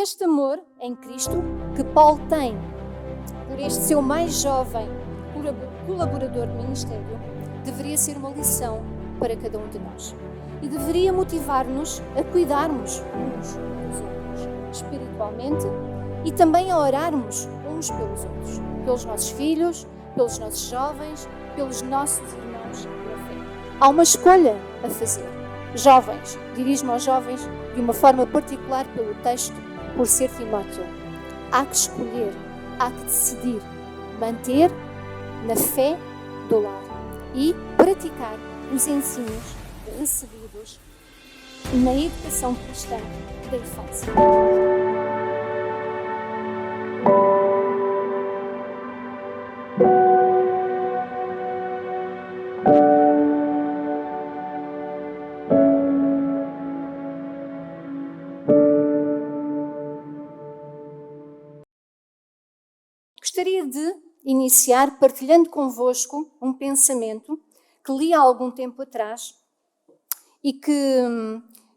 este amor em Cristo que Paulo tem por este seu mais jovem colaborador de ministério deveria ser uma lição para cada um de nós. E deveria motivar-nos a cuidarmos uns dos outros, espiritualmente, e também a orarmos uns pelos outros, pelos nossos filhos, pelos nossos jovens, pelos nossos irmãos na fé. Há uma escolha a fazer. Jovens, dirijo-me aos jovens de uma forma particular pelo texto, por ser Timóteo. Há que escolher, há que decidir, manter na fé do lar e praticar os ensinos recebidos na educação cristã da infância. Gostaria de iniciar partilhando convosco um pensamento que li há algum tempo atrás e que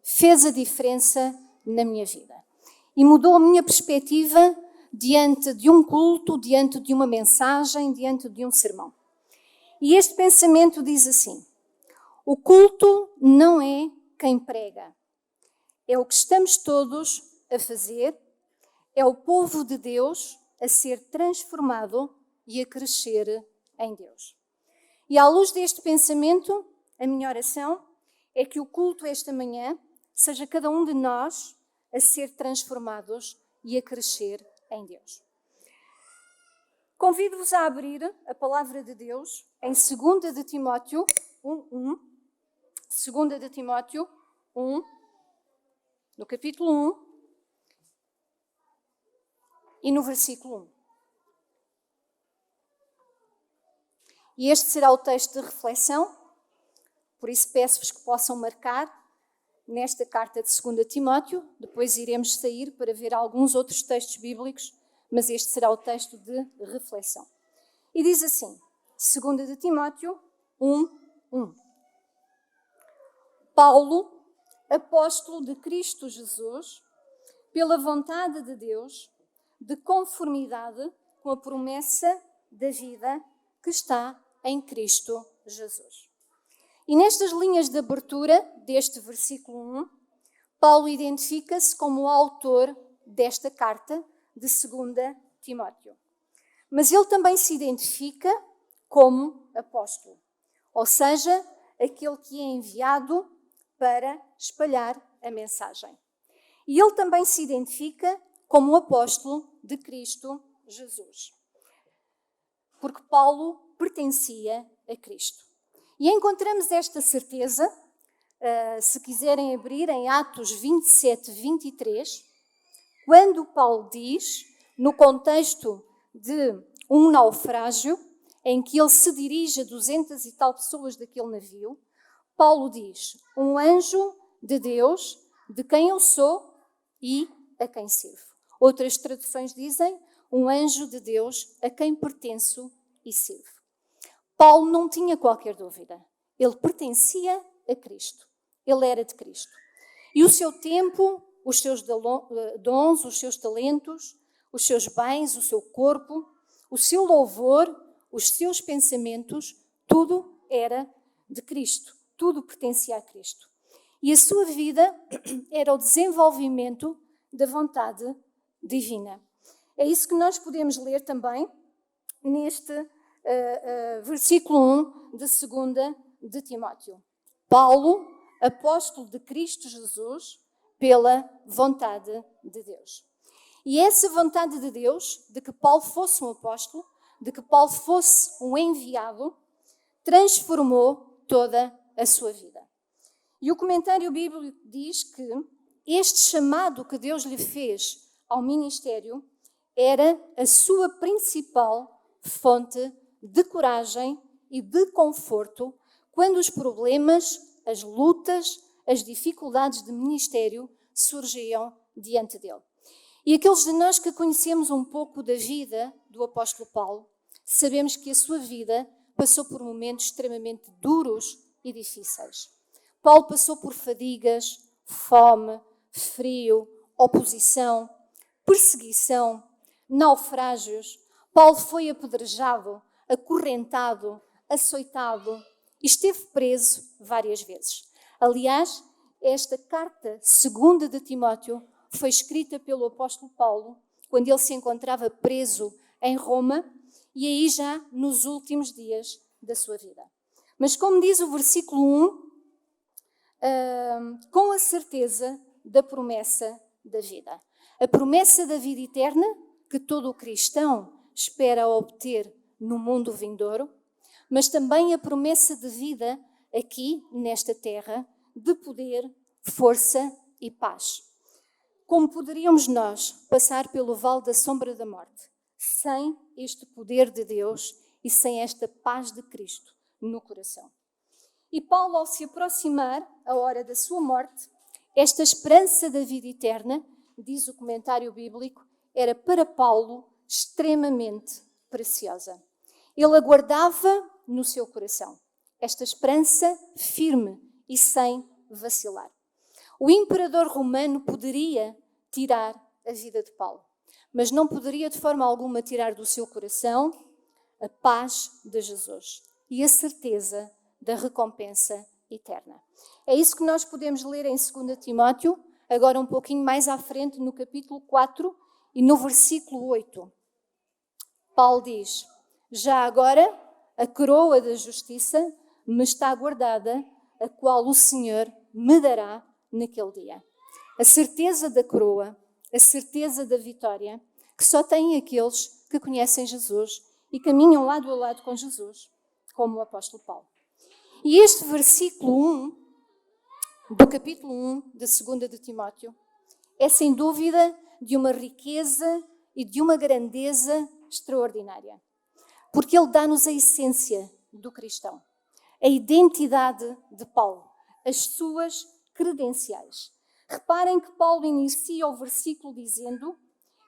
fez a diferença na minha vida. E mudou a minha perspectiva diante de um culto, diante de uma mensagem, diante de um sermão. E este pensamento diz assim: o culto não é quem prega, é o que estamos todos a fazer, é o povo de Deus a ser transformado e a crescer em Deus. E à luz deste pensamento, a minha oração é que o culto esta manhã seja cada um de nós a ser transformados e a crescer em Deus. Convido-vos a abrir a palavra de Deus em 2 de Timóteo 1, 2 de Timóteo 1, no capítulo 1, e no versículo 1. E este será o texto de reflexão, por isso peço-vos que possam marcar nesta carta de 2 Timóteo, depois iremos sair para ver alguns outros textos bíblicos, mas este será o texto de reflexão. E diz assim, 2 de Timóteo 1. Paulo, apóstolo de Cristo Jesus, pela vontade de Deus, de conformidade com a promessa da vida que está em Cristo Jesus. E nestas linhas de abertura deste versículo 1, Paulo identifica-se como o autor desta carta de 2 Timóteo. Mas ele também se identifica como apóstolo, ou seja, aquele que é enviado para espalhar a mensagem. E ele também se identifica como o apóstolo de Cristo Jesus. Porque Paulo pertencia a Cristo. E encontramos esta certeza, se quiserem abrir em Atos 27, 23, quando Paulo diz, no contexto de um naufrágio, em que ele se dirige a 200 e tal pessoas daquele navio, Paulo diz, um anjo de Deus, de quem eu sou e a quem sirvo. Outras traduções dizem, um anjo de Deus a quem pertenço e sirvo. Paulo não tinha qualquer dúvida. Ele pertencia a Cristo. Ele era de Cristo. E o seu tempo, os seus dons, os seus talentos, os seus bens, o seu corpo, o seu louvor, os seus pensamentos, tudo era de Cristo. Tudo pertencia a Cristo. E a sua vida era o desenvolvimento da vontade divina. É isso que nós podemos ler também neste versículo 1 de 2 de Timóteo. Paulo, apóstolo de Cristo Jesus, pela vontade de Deus. E essa vontade de Deus, de que Paulo fosse um apóstolo, de que Paulo fosse um enviado, transformou toda a sua vida. E o comentário bíblico diz que este chamado que Deus lhe fez ao ministério era a sua principal fonte de coragem e de conforto quando os problemas, as lutas, as dificuldades de ministério surgiam diante dele. E aqueles de nós que conhecemos um pouco da vida do apóstolo Paulo, sabemos que a sua vida passou por momentos extremamente duros e difíceis. Paulo passou por fadigas, fome, frio, oposição, perseguição, naufrágios. Paulo foi apedrejado, acorrentado, açoitado e esteve preso várias vezes. Aliás, esta carta segunda de Timóteo foi escrita pelo apóstolo Paulo quando ele se encontrava preso em Roma e aí já nos últimos dias da sua vida. Mas como diz o versículo 1, com a certeza da promessa da vida. A promessa da vida eterna que todo o cristão espera obter no mundo vindouro, mas também a promessa de vida aqui, nesta terra, de poder, força e paz. Como poderíamos nós passar pelo vale da sombra da morte sem este poder de Deus e sem esta paz de Cristo no coração? E Paulo, ao se aproximar a hora da sua morte, esta esperança da vida eterna, diz o comentário bíblico, era para Paulo extremamente preciosa. Ele aguardava no seu coração esta esperança firme e sem vacilar. O imperador romano poderia tirar a vida de Paulo, mas não poderia de forma alguma tirar do seu coração a paz de Jesus e a certeza da recompensa eterna. É isso que nós podemos ler em 2 Timóteo, agora um pouquinho mais à frente, no capítulo 4 e no versículo 8. Paulo diz: já agora a coroa da justiça me está guardada, a qual o Senhor me dará naquele dia. A certeza da coroa, a certeza da vitória, que só têm aqueles que conhecem Jesus e caminham lado a lado com Jesus, como o apóstolo Paulo. E este versículo 1, do capítulo 1 de 2 de Timóteo, é sem dúvida de uma riqueza e de uma grandeza extraordinária. Porque ele dá-nos a essência do cristão, a identidade de Paulo, as suas credenciais. Reparem que Paulo inicia o versículo dizendo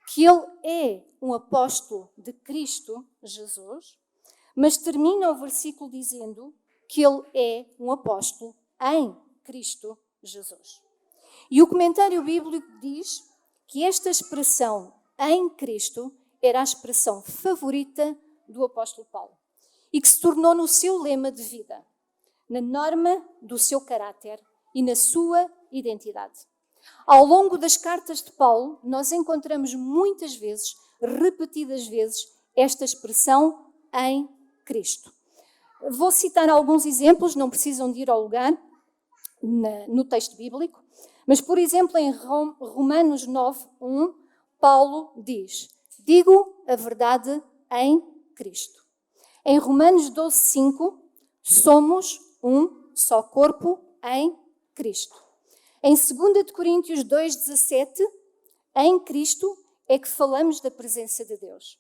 que ele é um apóstolo de Cristo Jesus, mas termina o versículo dizendo que ele é um apóstolo em Cristo Jesus. E o comentário bíblico diz que esta expressão em Cristo era a expressão favorita do apóstolo Paulo e que se tornou no seu lema de vida, na norma do seu caráter e na sua identidade. Ao longo das cartas de Paulo, nós encontramos muitas vezes, repetidas vezes, esta expressão em Cristo. Vou citar alguns exemplos, não precisam de ir ao lugar no texto bíblico, mas, por exemplo, em Romanos 9:1, Paulo diz: digo a verdade em Cristo. Em Romanos 12:5, somos um só corpo em Cristo. Em 2 de Coríntios 2:17, em Cristo é que falamos da presença de Deus.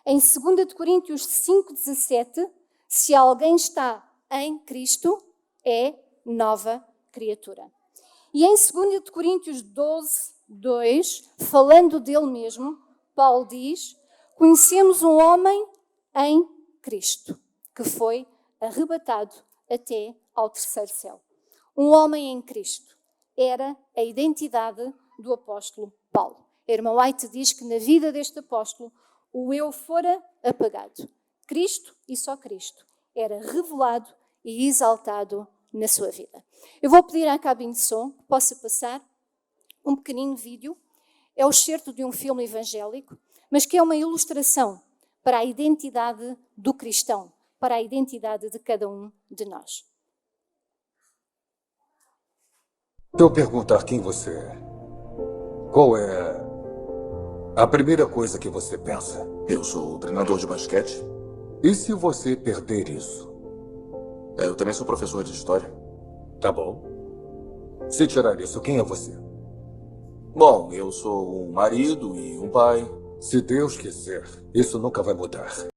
Em 2 de Coríntios 5:17, se alguém está em Cristo, é nova criatura. E em 2 de Coríntios 12:2, falando dele mesmo, Paulo diz: conhecemos um homem em Cristo, que foi arrebatado até ao terceiro céu. Um homem em Cristo era a identidade do apóstolo Paulo. A irmã White diz que na vida deste apóstolo o eu fora apagado. Cristo e só Cristo era revelado e exaltado na sua vida. Eu vou pedir à cabine de som que possa passar um pequenino vídeo. É o excerto de um filme evangélico, mas que é uma ilustração para a identidade do cristão, para a identidade de cada um de nós. Se eu perguntar quem você é, qual é a primeira coisa que você pensa? Eu sou treinador de basquete. E se você perder isso? Eu também sou professor de história. Tá bom. Se tirar isso, quem é você? Bom, eu sou um marido e um pai. Se Deus quiser, isso nunca vai mudar.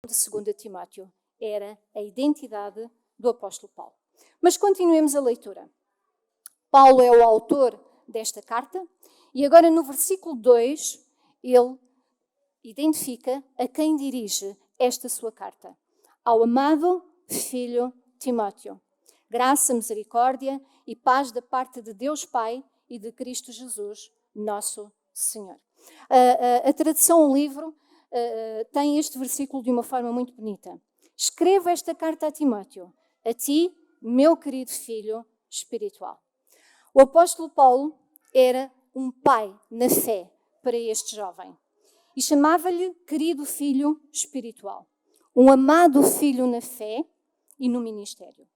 de 2 Timóteo. Era a identidade do apóstolo Paulo. Mas continuemos a leitura. Paulo é o autor desta carta e agora no versículo 2 ele identifica a quem dirige esta sua carta. Ao amado filho Timóteo. Graça, misericórdia e paz da parte de Deus Pai e de Cristo Jesus, nosso Senhor. A tradução, o livro, tem este versículo de uma forma muito bonita. Escrevo esta carta a Timóteo, a ti, meu querido filho espiritual. O apóstolo Paulo era um pai na fé para este jovem e chamava-lhe querido filho espiritual. Um amado filho na fé e no ministério.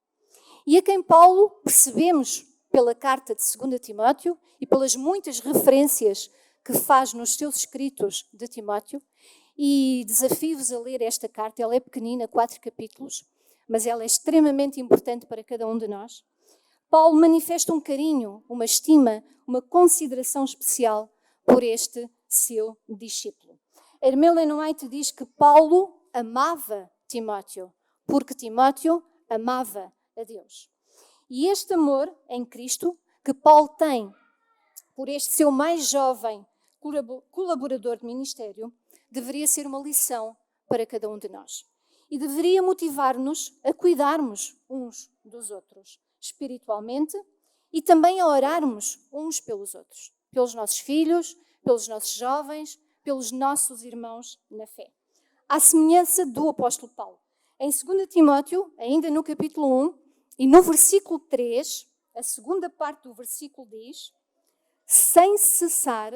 E a quem Paulo, percebemos pela carta de 2 Timóteo e pelas muitas referências que faz nos seus escritos de Timóteo, e desafio-vos a ler esta carta. Ela é pequenina, 4 capítulos, mas ela é extremamente importante para cada um de nós. Paulo manifesta um carinho, uma estima, uma consideração especial por este seu discípulo. A irmã Ellen White diz que Paulo amava Timóteo, porque Timóteo amava a Deus. E este amor em Cristo que Paulo tem por este seu mais jovem colaborador de ministério deveria ser uma lição para cada um de nós. E deveria motivar-nos a cuidarmos uns dos outros, espiritualmente, e também a orarmos uns pelos outros, pelos nossos filhos, pelos nossos jovens, pelos nossos irmãos na fé. À semelhança do apóstolo Paulo. Em 2 Timóteo, ainda no capítulo 1, e no versículo 3, a segunda parte do versículo diz: sem cessar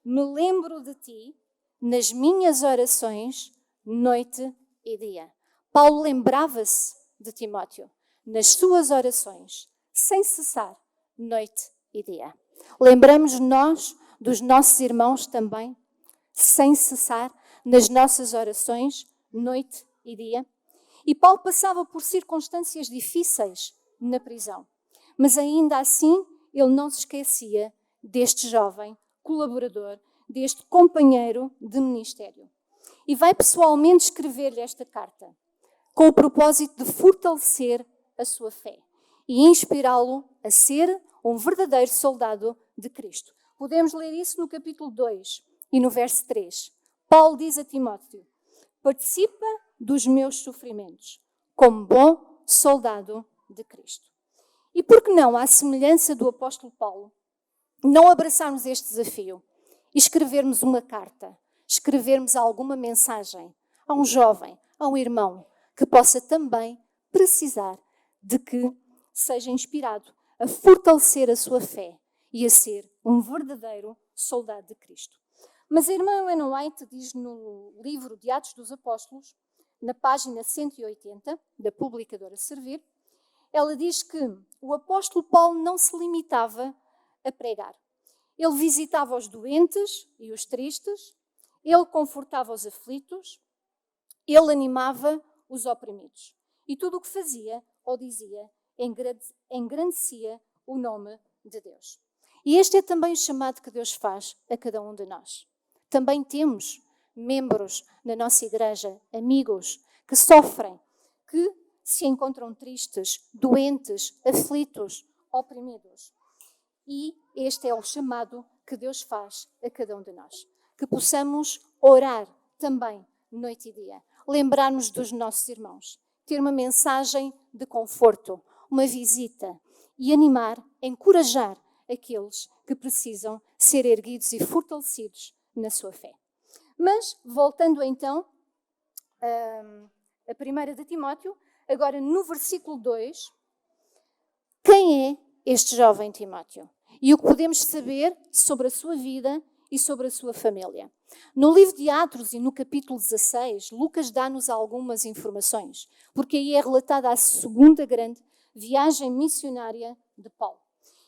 me lembro de ti nas minhas orações, noite e dia. Paulo lembrava-se de Timóteo nas suas orações, sem cessar, noite e dia. Lembramos nós dos nossos irmãos também, sem cessar, nas nossas orações, noite e dia. E Paulo passava por circunstâncias difíceis na prisão, mas ainda assim ele não se esquecia deste jovem colaborador, deste companheiro de ministério. E vai pessoalmente escrever-lhe esta carta, com o propósito de fortalecer a sua fé e inspirá-lo a ser um verdadeiro soldado de Cristo. Podemos ler isso no capítulo 2 e no verso 3. Paulo diz a Timóteo: participa dos meus sofrimentos, como bom soldado de Cristo. E por que não, à semelhança do apóstolo Paulo, não abraçarmos este desafio e escrevermos uma carta, escrevermos alguma mensagem a um jovem, a um irmão, que possa também precisar de que seja inspirado a fortalecer a sua fé e a ser um verdadeiro soldado de Cristo. Mas a irmã Ellen White diz no livro de Atos dos Apóstolos, na página 180, da publicadora Servir, ela diz que o apóstolo Paulo não se limitava a pregar. Ele visitava os doentes e os tristes, ele confortava os aflitos, ele animava os oprimidos. E tudo o que fazia ou dizia engrandecia o nome de Deus. E este é também o chamado que Deus faz a cada um de nós. Também temos membros na nossa igreja, amigos, que sofrem, que se encontram tristes, doentes, aflitos, oprimidos. E este é o chamado que Deus faz a cada um de nós. Que possamos orar também, noite e dia. Lembrarmos dos nossos irmãos. Ter uma mensagem de conforto, uma visita. E animar, encorajar aqueles que precisam ser erguidos e fortalecidos na sua fé. Mas, voltando então a 1 de Timóteo, agora no versículo 2, quem é este jovem Timóteo? E o que podemos saber sobre a sua vida e sobre a sua família. No livro de Atos e no capítulo 16, Lucas dá-nos algumas informações, porque aí é relatada a segunda grande viagem missionária de Paulo.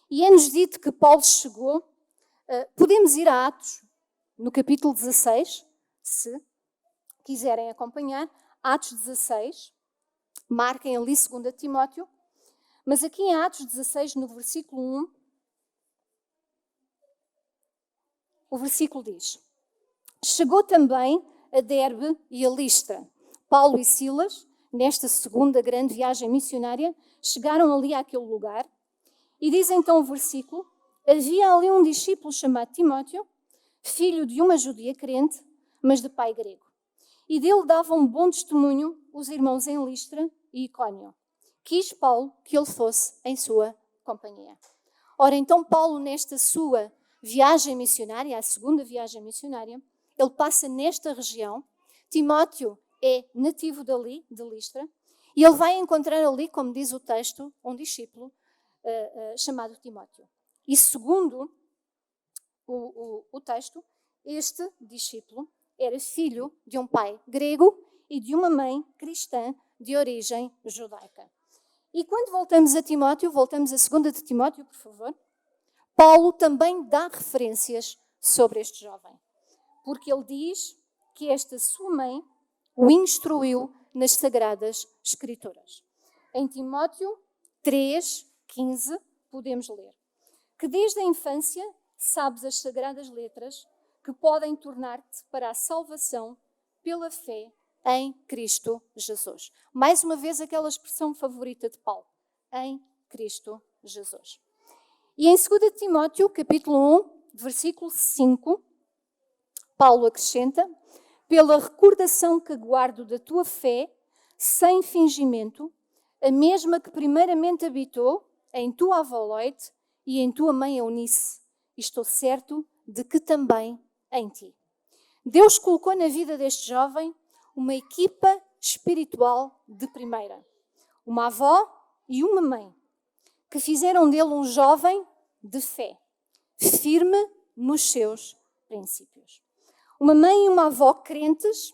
E é-nos dito que Paulo chegou, podemos ir a Atos, no capítulo 16, se quiserem acompanhar, Atos 16, marquem ali 2 Timóteo, mas aqui em Atos 16, no versículo 1, o versículo diz: chegou também a Derbe e a Listra, Paulo e Silas, nesta segunda grande viagem missionária, chegaram ali àquele lugar e diz então o versículo: havia ali um discípulo chamado Timóteo, filho de uma judia crente, mas de pai grego. E dele davam bom testemunho os irmãos em Listra e Icónio. Quis Paulo que ele fosse em sua companhia. Ora, então Paulo, nesta sua viagem missionária, a segunda viagem missionária, ele passa nesta região. Timóteo é nativo dali, de Listra, e ele vai encontrar ali, como diz o texto, um discípulo chamado Timóteo. E segundo o texto, este discípulo era filho de um pai grego e de uma mãe cristã de origem judaica. E quando voltamos a Timóteo, voltamos a 2 de Timóteo, por favor, Paulo também dá referências sobre este jovem, porque ele diz que esta sua mãe o instruiu nas Sagradas Escrituras. Em Timóteo 3:15 podemos ler que desde a infância sabes as Sagradas Letras que podem tornar-te para a salvação pela fé em Cristo Jesus. Mais uma vez aquela expressão favorita de Paulo, em Cristo Jesus. E em 2 Timóteo, capítulo 1, versículo 5, Paulo acrescenta: pela recordação que guardo da tua fé, sem fingimento, a mesma que primeiramente habitou em tua avó Loite e em tua mãe Eunice, e estou certo de que também em ti. Deus colocou na vida deste jovem uma equipa espiritual de primeira. Uma avó e uma mãe, que fizeram dele um jovem de fé, firme nos seus princípios. Uma mãe e uma avó crentes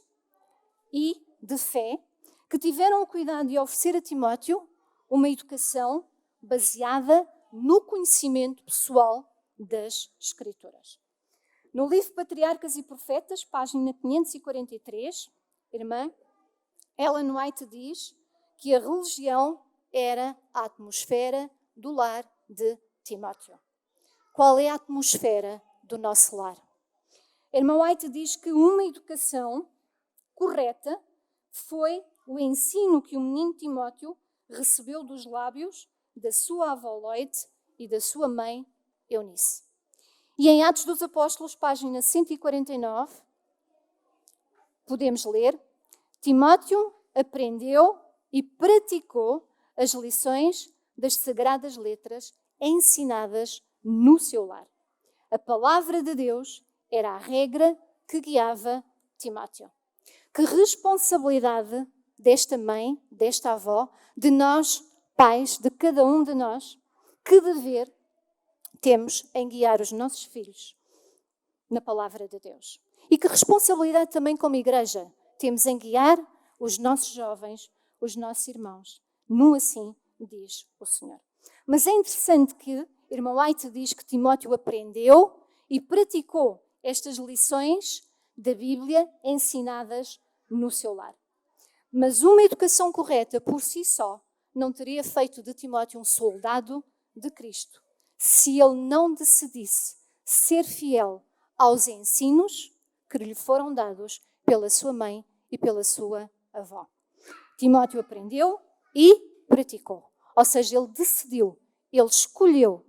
e de fé, que tiveram o cuidado de oferecer a Timóteo uma educação baseada no conhecimento pessoal das Escrituras. No livro Patriarcas e Profetas, página 543, irmã Ellen White diz que a religião era a atmosfera do lar de Timóteo. Qual é a atmosfera do nosso lar? A irmã White diz que uma educação correta foi o ensino que o menino Timóteo recebeu dos lábios da sua avó Loite e da sua mãe Eunice. E em Atos dos Apóstolos, página 149, podemos ler: Timóteo aprendeu e praticou as lições das Sagradas Letras ensinadas no seu lar. A palavra de Deus era a regra que guiava Timóteo. Que responsabilidade desta mãe, desta avó, de nós, pais, de cada um de nós, que dever temos em guiar os nossos filhos na palavra de Deus. E que responsabilidade também como igreja temos em guiar os nossos jovens, os nossos irmãos. No assim diz o Senhor. Mas é interessante que irmã White diz que Timóteo aprendeu e praticou estas lições da Bíblia ensinadas no seu lar. Mas uma educação correta por si só não teria feito de Timóteo um soldado de Cristo, se ele não decidisse ser fiel aos ensinos que lhe foram dados pela sua mãe e pela sua avó. Timóteo aprendeu e praticou. Ou seja, ele decidiu, ele escolheu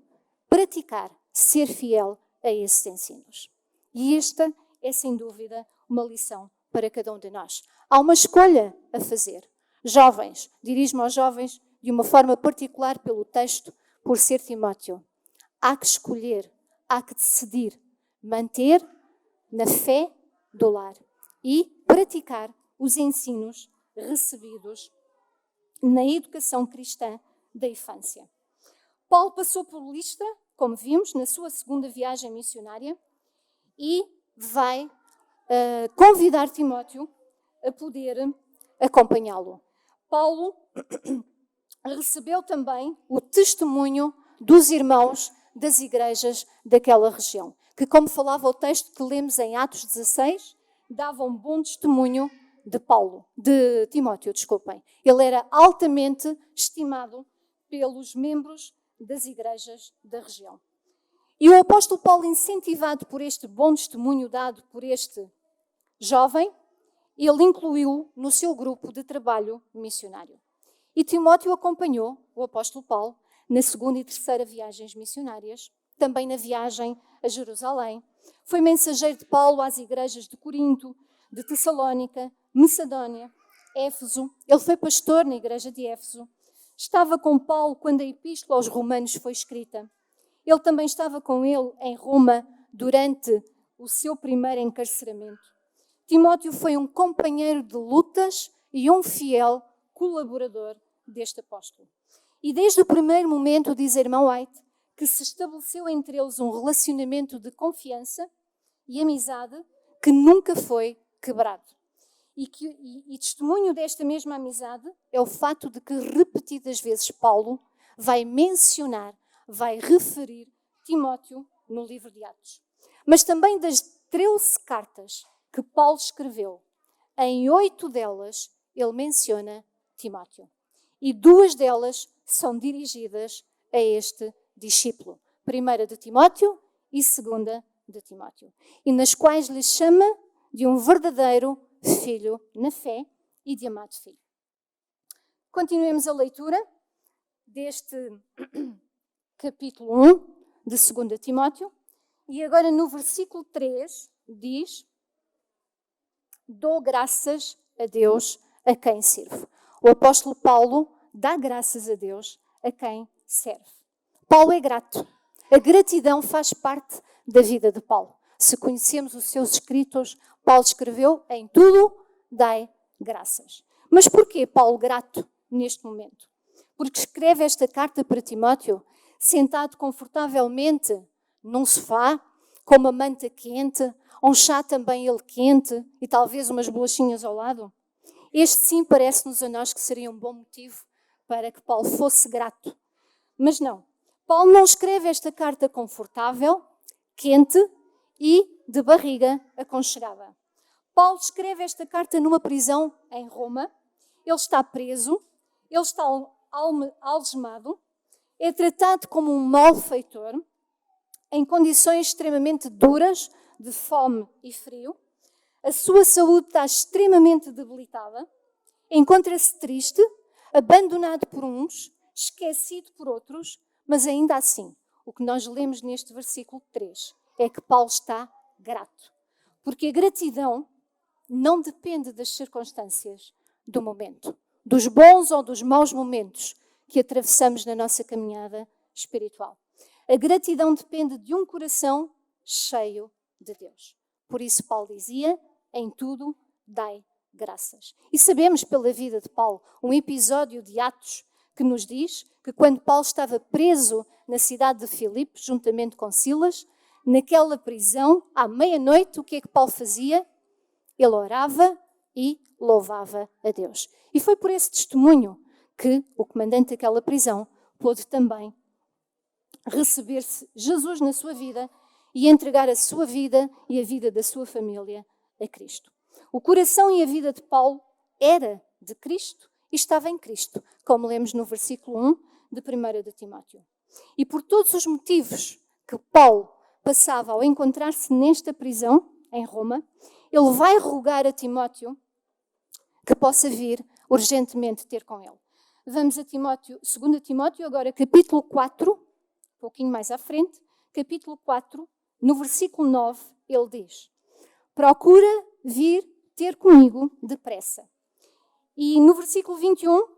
praticar, ser fiel a esses ensinos. E esta é, sem dúvida, uma lição para cada um de nós. Há uma escolha a fazer. Jovens, dirijo-me aos jovens de uma forma particular pelo texto, por ser Timóteo. Há que escolher, há que decidir manter na fé do lar e praticar os ensinos recebidos na educação cristã da infância. Paulo passou por Listra, como vimos, na sua segunda viagem missionária e vai convidar Timóteo a poder acompanhá-lo. Paulo recebeu também o testemunho dos irmãos das igrejas daquela região, que, como falava o texto que lemos em Atos 16, davam bom testemunho de Timóteo, desculpem. Ele era altamente estimado pelos membros das igrejas da região. E o apóstolo Paulo, incentivado por este bom testemunho dado por este jovem, ele incluiu no seu grupo de trabalho missionário. E Timóteo acompanhou o apóstolo Paulo na segunda e terceira viagens missionárias, também na viagem a Jerusalém. Foi mensageiro de Paulo às igrejas de Corinto, de Tessalónica, Macedónia, Éfeso. Ele foi pastor na igreja de Éfeso. Estava com Paulo quando a epístola aos Romanos foi escrita. Ele também estava com ele em Roma durante o seu primeiro encarceramento. Timóteo foi um companheiro de lutas e um fiel colaborador deste apóstolo. E desde o primeiro momento, diz a irmã White, que se estabeleceu entre eles um relacionamento de confiança e amizade que nunca foi quebrado. E testemunho desta mesma amizade é o fato de que repetidas vezes Paulo vai mencionar, vai referir Timóteo no livro de Atos. Mas também das 13 cartas que Paulo escreveu, em 8 delas ele menciona Timóteo. E 2 delas são dirigidas a este discípulo. 1 de Timóteo e 2 de Timóteo. E nas quais lhe chama de um verdadeiro filho na fé e de amado filho. Continuemos a leitura deste capítulo 1 de 2 Timóteo. E agora no versículo 3 diz: dou graças a Deus a quem sirvo. O apóstolo Paulo dá graças a Deus a quem serve. Paulo é grato. A gratidão faz parte da vida de Paulo. Se conhecemos os seus escritos, Paulo escreveu: em tudo dai graças. Mas porquê Paulo grato neste momento? Porque escreve esta carta para Timóteo sentado confortavelmente num sofá, com uma manta quente, um chá também ele quente e talvez umas bolachinhas ao lado. Este sim parece-nos a nós que seria um bom motivo para que Paulo fosse grato. Mas não. Paulo não escreve esta carta confortável, quente e de barriga aconchegada. Paulo escreve esta carta numa prisão em Roma. Ele está preso, ele está algemado, é tratado como um malfeitor, em condições extremamente duras, de fome e frio. A sua saúde está extremamente debilitada. Encontra-se triste, abandonado por uns, esquecido por outros, mas ainda assim, o que nós lemos neste versículo 3 é que Paulo está grato. Porque a gratidão não depende das circunstâncias do momento, dos bons ou dos maus momentos que atravessamos na nossa caminhada espiritual. A gratidão depende de um coração cheio de Deus. Por isso Paulo dizia: em tudo dai graças. E sabemos pela vida de Paulo um episódio de Atos que nos diz que quando Paulo estava preso na cidade de Filipe, juntamente com Silas, naquela prisão, à meia-noite, o que é que Paulo fazia? Ele orava e louvava a Deus. E foi por esse testemunho que o comandante daquela prisão pôde também receber Jesus na sua vida e entregar a sua vida e a vida da sua família a Cristo. O coração e a vida de Paulo era de Cristo e estava em Cristo, como lemos no versículo 1 de 1 de Timóteo. E por todos os motivos que Paulo passava ao encontrar-se nesta prisão, em Roma, ele vai rogar a Timóteo que possa vir urgentemente ter com ele. Vamos a Timóteo, 2 Timóteo, agora capítulo 4, um pouquinho mais à frente, capítulo 4, no versículo 9, ele diz: procura vir ter comigo depressa. E no versículo 21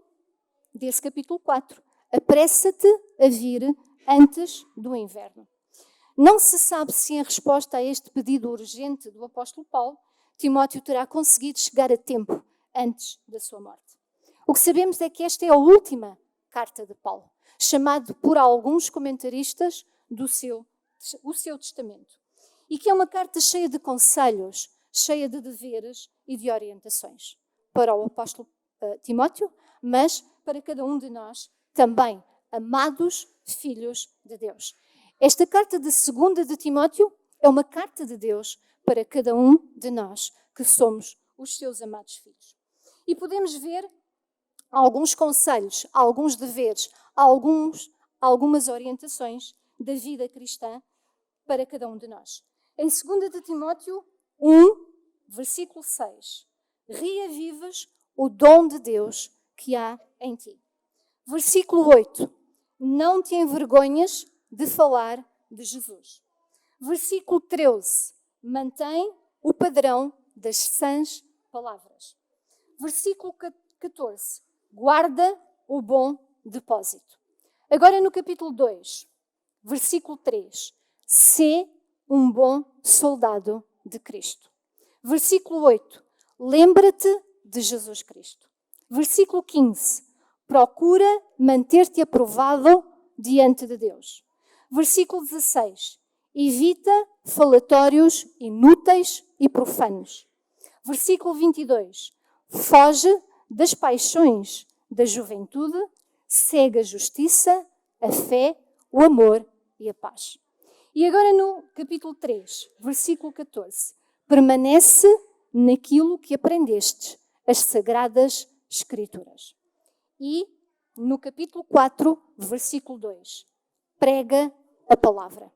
desse capítulo 4, apressa-te a vir antes do inverno. Não se sabe se em resposta a este pedido urgente do apóstolo Paulo, Timóteo terá conseguido chegar a tempo antes da sua morte. O que sabemos é que esta é a última carta de Paulo, chamado por alguns comentaristas o seu testamento. E que é uma carta cheia de conselhos, cheia de deveres e de orientações para o apóstolo Timóteo, mas para cada um de nós também, amados filhos de Deus. Esta carta de 2 de Timóteo é uma carta de Deus para cada um de nós, que somos os seus amados filhos. E podemos ver alguns conselhos, alguns deveres, algumas orientações da vida cristã para cada um de nós. Em 2 de Timóteo 1, versículo 6, reavives o dom de Deus que há em ti. Versículo 8. Não te envergonhas de falar de Jesus. Versículo 13. Mantém o padrão das sãs palavras. Versículo 14. Guarda o bom depósito. Agora no capítulo 2, versículo 3. Sê um bom soldado de Cristo. Versículo 8. Lembra-te de Jesus Cristo. Versículo 15. Procura manter-te aprovado diante de Deus. Versículo 16. Evita falatórios inúteis e profanos. Versículo 22. Foge das paixões da juventude, segue a justiça, a fé, o amor e a paz. E agora no capítulo 3, versículo 14. Permanece naquilo que aprendestes, as sagradas escrituras. E no capítulo 4, versículo 2. Prega a palavra.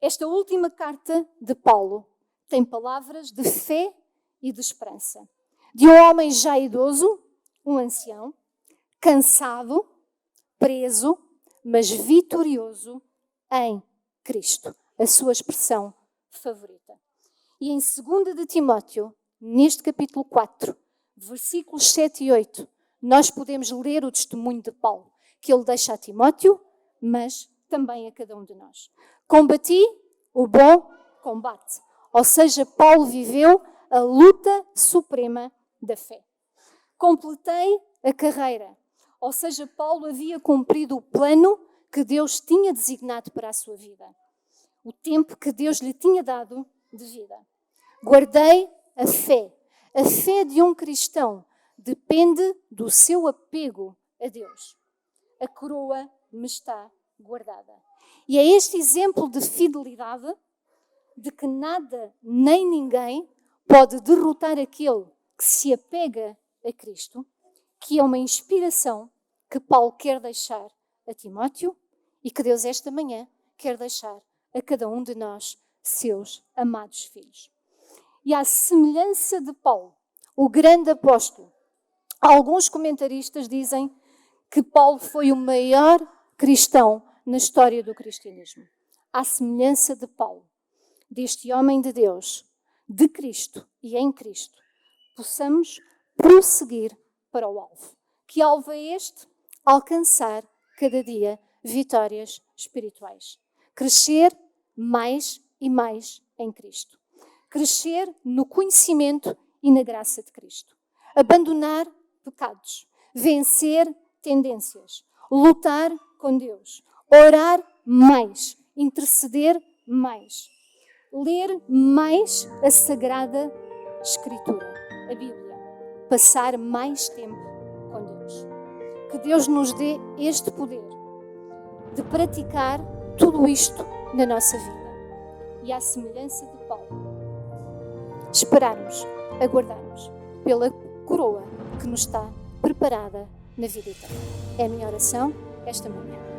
Esta última carta de Paulo tem palavras de fé e de esperança. De um homem já idoso, um ancião, cansado, preso, mas vitorioso em Cristo. A sua expressão favorita. E em 2 de Timóteo, neste capítulo 4, versículos 7 e 8, nós podemos ler o testemunho de Paulo, que ele deixa a Timóteo, mas também a cada um de nós. Combati o bom combate. Ou seja, Paulo viveu a luta suprema da fé. Completei a carreira. Ou seja, Paulo havia cumprido o plano que Deus tinha designado para a sua vida. O tempo que Deus lhe tinha dado de vida. Guardei a fé. A fé de um cristão depende do seu apego a Deus. A coroa me está guardada. E é este exemplo de fidelidade, de que nada nem ninguém pode derrotar aquele que se apega a Cristo, que é uma inspiração que Paulo quer deixar a Timóteo e que Deus esta manhã quer deixar a cada um de nós, seus amados filhos. E à semelhança de Paulo, o grande apóstolo, alguns comentaristas dizem que Paulo foi o maior cristão na história do cristianismo. À semelhança de Paulo, deste homem de Deus, de Cristo e em Cristo, possamos prosseguir para o alvo. Que alvo é este? Alcançar cada dia vitórias espirituais. Crescer mais e mais em Cristo. Crescer no conhecimento e na graça de Cristo. Abandonar pecados. Vencer tendências. Lutar com Deus. Orar mais. Interceder mais. Ler mais a Sagrada Escritura, a Bíblia. Passar mais tempo com Deus. Que Deus nos dê este poder de praticar tudo isto na nossa vida. E à semelhança de Paulo, esperarmos, aguardarmos pela coroa que nos está preparada na vida eterna. É a minha oração esta manhã.